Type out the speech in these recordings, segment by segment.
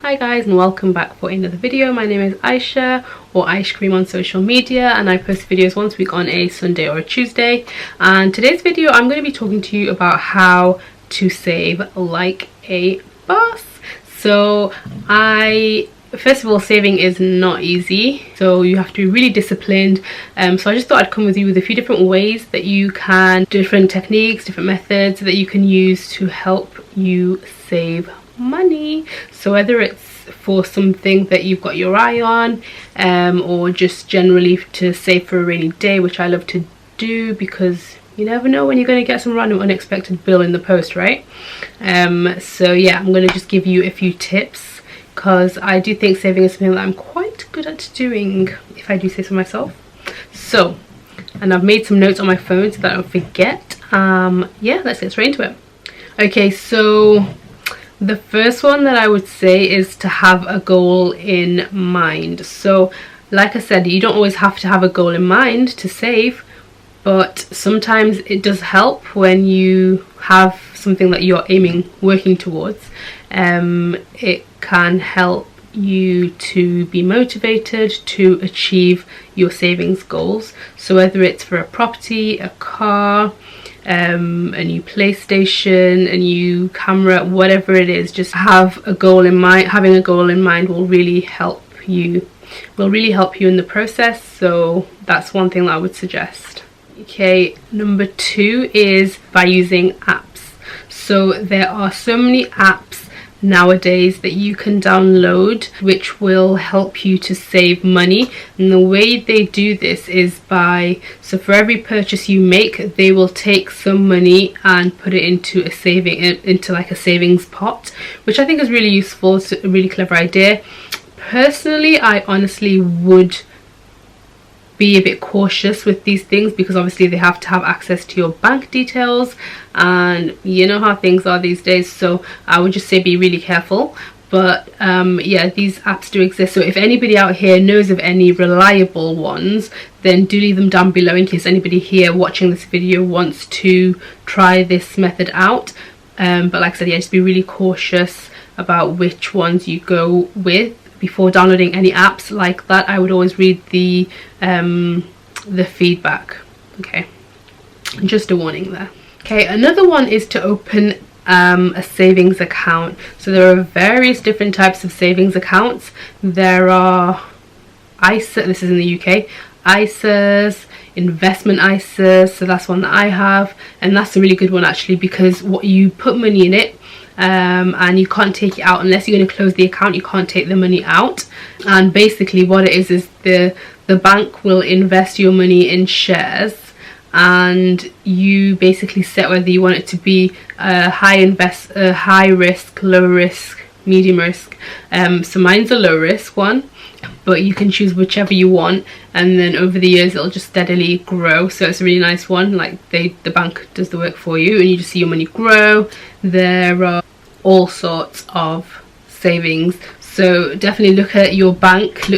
Hi guys, and welcome back for another video. My name is Aisha, or Ice Cream on social media, and I post videos once a week on a Sunday or a Tuesday. And today's video I'm going to be talking to you about how to save like a boss. So first of all, saving is not easy, so you have to be really disciplined. So I just thought I'd come with you with a few different ways that you can, different techniques, different methods that you can use to help you save money. So whether it's for something that you've got your eye on, or just generally to save for a rainy day, which I love to do because you never know when you're going to get some random unexpected bill in the post, right? So yeah, I'm going to just give you a few tips because I do think saving is something that I'm quite good at doing, if I do say so myself. So, and I've made some notes on my phone so that I don't forget. Yeah, let's get straight into it. Okay, so the first one that I would say is to have a goal in mind. So like I said, you don't always have to have a goal in mind to save, but sometimes it does help when you have something that you're working towards. It can help you to be motivated to achieve your savings goals. So whether it's for a property, a car, a new PlayStation, a new camera, whatever it is, just have a goal in mind. Having a goal in mind will really help you in the process. So that's one thing that I would suggest. Okay, number 2 is by using apps. So there are so many apps nowadays that you can download which will help you to save money, and the way they do this is so for every purchase you make, they will take some money and put it into like a savings pot, which I think is really useful. It's a really clever idea. Personally, I honestly would be a bit cautious with these things because obviously they have to have access to your bank details, and you know how things are these days, so I would just say be really careful. But yeah, these apps do exist, so if anybody out here knows of any reliable ones, then do leave them down below in case anybody here watching this video wants to try this method out. But like I said, yeah, just be really cautious about which ones you go with before downloading any apps like that. I would always read the feedback. Okay, just a warning there. Okay, another one is to open a savings account. So there are various different types of savings accounts. There are ISA, this is in the UK, ISAs, investment ISAs, so that's one that I have, and that's a really good one actually, because what you put money in it, and you can't take it out unless you're going to close the account. You can't take the money out, and basically what it is the bank will invest your money in shares, and you basically set whether you want it to be a high risk, low risk, medium risk. So mine's a low risk one, but you can choose whichever you want, and then over the years it'll just steadily grow. So it's a really nice one, like the bank does the work for you and you just see your money grow. There are all sorts of savings, so definitely look to your bank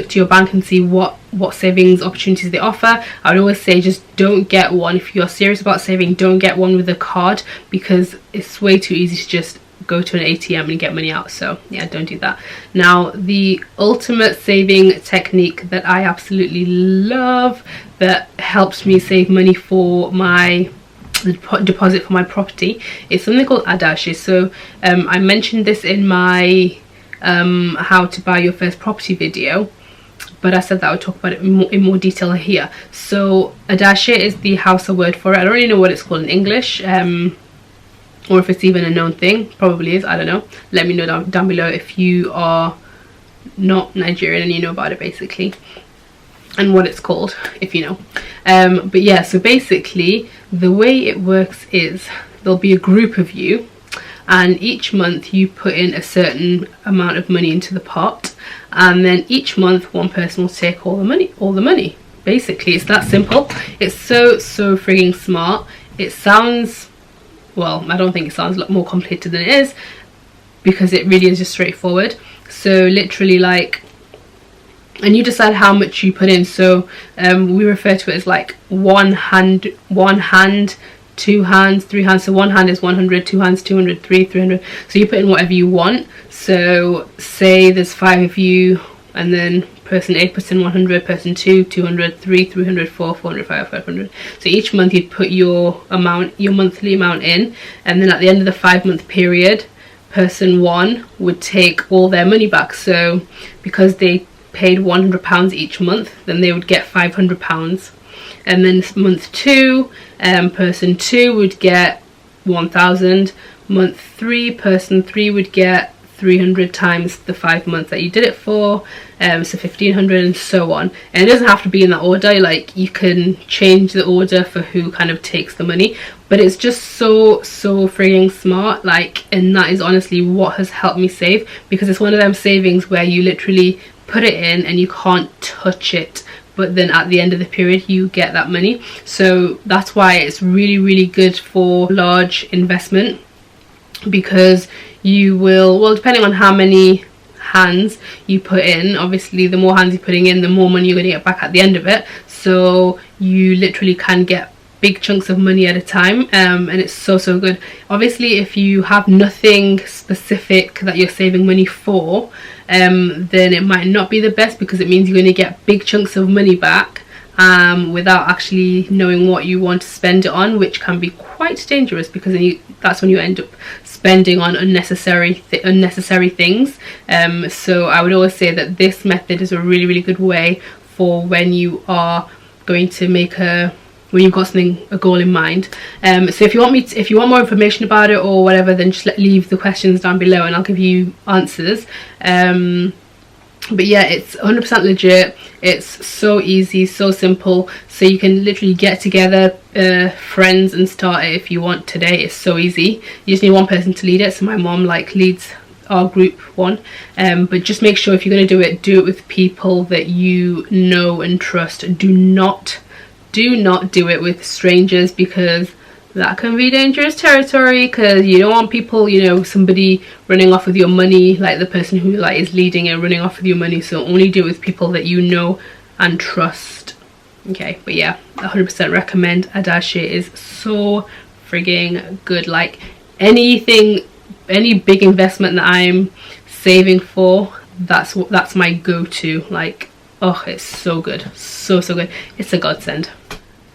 and see what savings opportunities they offer. I would always say just don't get one. If you're serious about saving, don't get one with a card, because it's way too easy to just go to an ATM and get money out. So yeah, don't do that. Now, the ultimate saving technique that I absolutely love, that helps me save money for my deposit for my property, is something called DASHI. So I mentioned this in my how to buy your first property video, but I said that I would talk about it in more detail here. So DASHI is the Hausa word for it. I don't really know what it's called in English, or if it's even a known thing. Probably is, I don't know. Let me know down below if you are not Nigerian and you know about it basically, and what it's called, if you know. But yeah, so basically the way it works is there'll be a group of you, and each month you put in a certain amount of money into the pot, and then each month one person will take all the money. Basically, it's that simple. It's so frigging smart. It sounds, well, I don't think it sounds a lot more complicated than it is, because it really is just straightforward. So literally, like, and you decide how much you put in. So we refer to it as like one hand 2 hands, 3 hands. So one hand is 100, 2 hands 200, 300. So you put in whatever you want. So say there's 5 of you, and then person A puts in 100, person 2 200, 3 300, 4 400, 5 500. So each month you'd put your amount, your monthly amount in, and then at the end of the 5-month period, person 1 would take all their money back. So because they paid £100 each month, then they would get £500. And then month 2, person 2 would get 1,000. Month 3, person 3 would get 300 times the 5 months that you did it for, so 1,500, and so on. And it doesn't have to be in that order. Like, you can change the order for who kind of takes the money, but it's just so freaking smart. Like, and that is honestly what has helped me save, because it's one of them savings where you literally put it in and you can't touch it, but then at the end of the period you get that money. So that's why it's really good for large investment, because you will, well, depending on how many hands you put in, obviously the more hands you're putting in, the more money you're going to get back at the end of it. So you literally can get big chunks of money at a time, and it's so good. Obviously if you have nothing specific that you're saving money for, then it might not be the best, because it means you're going to get big chunks of money back without actually knowing what you want to spend it on, which can be quite dangerous, because then that's when you end up spending on unnecessary things. So I would always say that this method is a really good way for when you are going to make when you've got a goal in mind. So if you want more information about it or whatever, then just leave the questions down below and I'll give you answers. But yeah, it's 100% legit. It's so easy, so simple. So you can literally get together friends and start it if you want today. It's so easy. You just need one person to lead it. So my mom leads our group one, but just make sure if you're going to do it with people that you know and trust. Do not do it with strangers, because that can be dangerous territory, because you don't want people, somebody running off with your money, like the person who is leading it running off with your money. So only do it with people that you know and trust. Okay, but yeah, 100% recommend. Dashi is so frigging good. Like, any big investment that I'm saving for, that's my go-to. Like, oh, it's so good, so good. It's a godsend.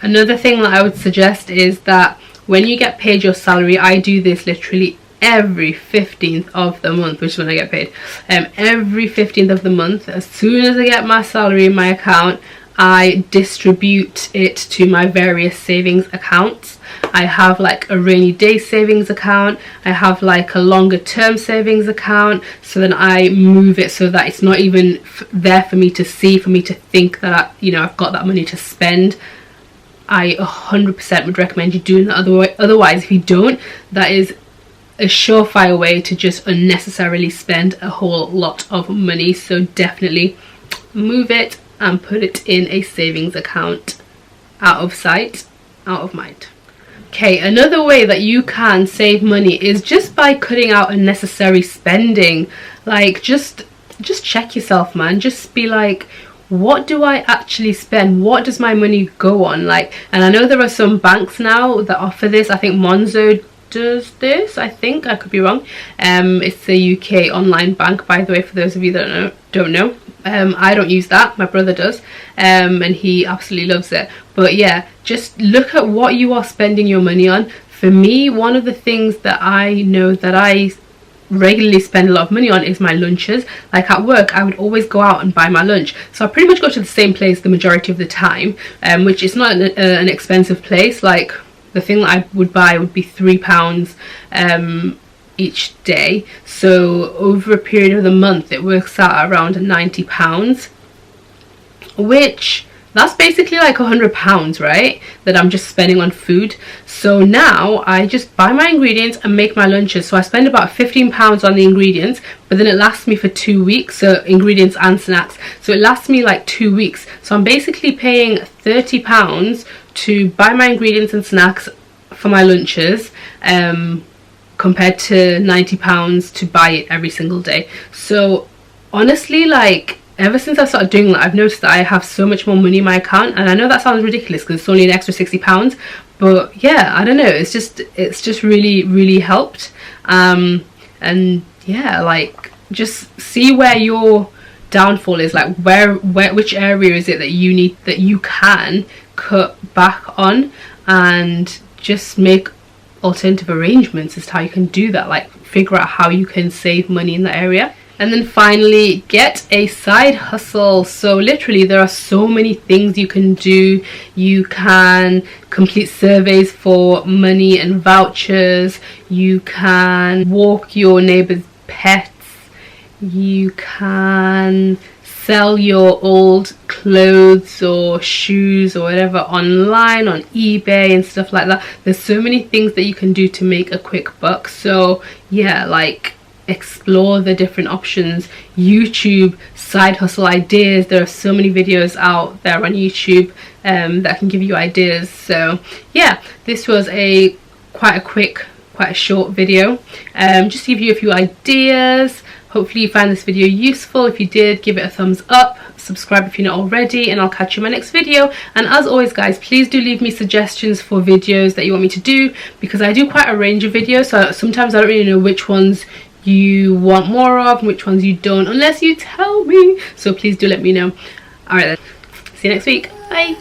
Another thing that I would suggest is that when you get paid your salary, I do this literally every 15th of the month, which is when I get paid. Every 15th of the month, as soon as I get my salary in my account, I distribute it to my various savings accounts. I have a rainy day savings account, I have a longer term savings account, so then I move it so that it's not even there for me to see, for me to think that I've got that money to spend. I 100% would recommend you doing that. Otherwise, if you don't, that is a surefire way to just unnecessarily spend a whole lot of money. So definitely move it and put it in a savings account, out of sight, out of mind. Okay, another way that you can save money is just by cutting out unnecessary spending. Just check yourself, man. Just be like, what do I actually spend? What does my money go on? And I know there are some banks now that offer this. I think Monzo does this. I think, I could be wrong. It's a UK online bank, by the way, for those of you that don't know. I don't use that, my brother does, and he absolutely loves it. But yeah, just look at what you are spending your money on. For me, one of the things that I know that I regularly spend a lot of money on is my lunches. At work, I would always go out and buy my lunch, so I pretty much go to the same place the majority of the time, which is not an expensive place. The thing that I would buy would be £3 each day, so over a period of the month it works out around £90, which that's basically £100, right, that I'm just spending on food. So now I just buy my ingredients and make my lunches. So I spend about £15 on the ingredients, but then it lasts me for 2 weeks, so ingredients and snacks, so it lasts me 2 weeks. So I'm basically paying £30 to buy my ingredients and snacks for my lunches, compared to £90 to buy it every single day. So honestly, ever since I started doing that, I've noticed that I have so much more money in my account. And I know that sounds ridiculous because it's only an extra £60, but yeah, I don't know, it's just really helped. And yeah, like, just see where your downfall is, like which area is it that you can cut back on, and just make alternative arrangements as to how you can do that. Like, figure out how you can save money in that area. And then finally, get a side hustle. So literally there are so many things you can do. You can complete surveys for money and vouchers. You can walk your neighbor's pets. You can sell your old clothes or shoes or whatever online on eBay and stuff like that. There's so many things that you can do to make a quick buck. So yeah, like, explore the different options. YouTube side hustle ideas, there are so many videos out there on YouTube that can give you ideas. So yeah, this was quite a short video, just to give you a few ideas. Hopefully you found this video useful. If you did, give it a thumbs up, subscribe if you're not already, and I'll catch you in my next video. And as always guys, please do leave me suggestions for videos that you want me to do, because I do quite a range of videos, so sometimes I don't really know which ones you want more of and which ones you don't, unless you tell me. So please do let me know. Alright then, see you next week. Bye.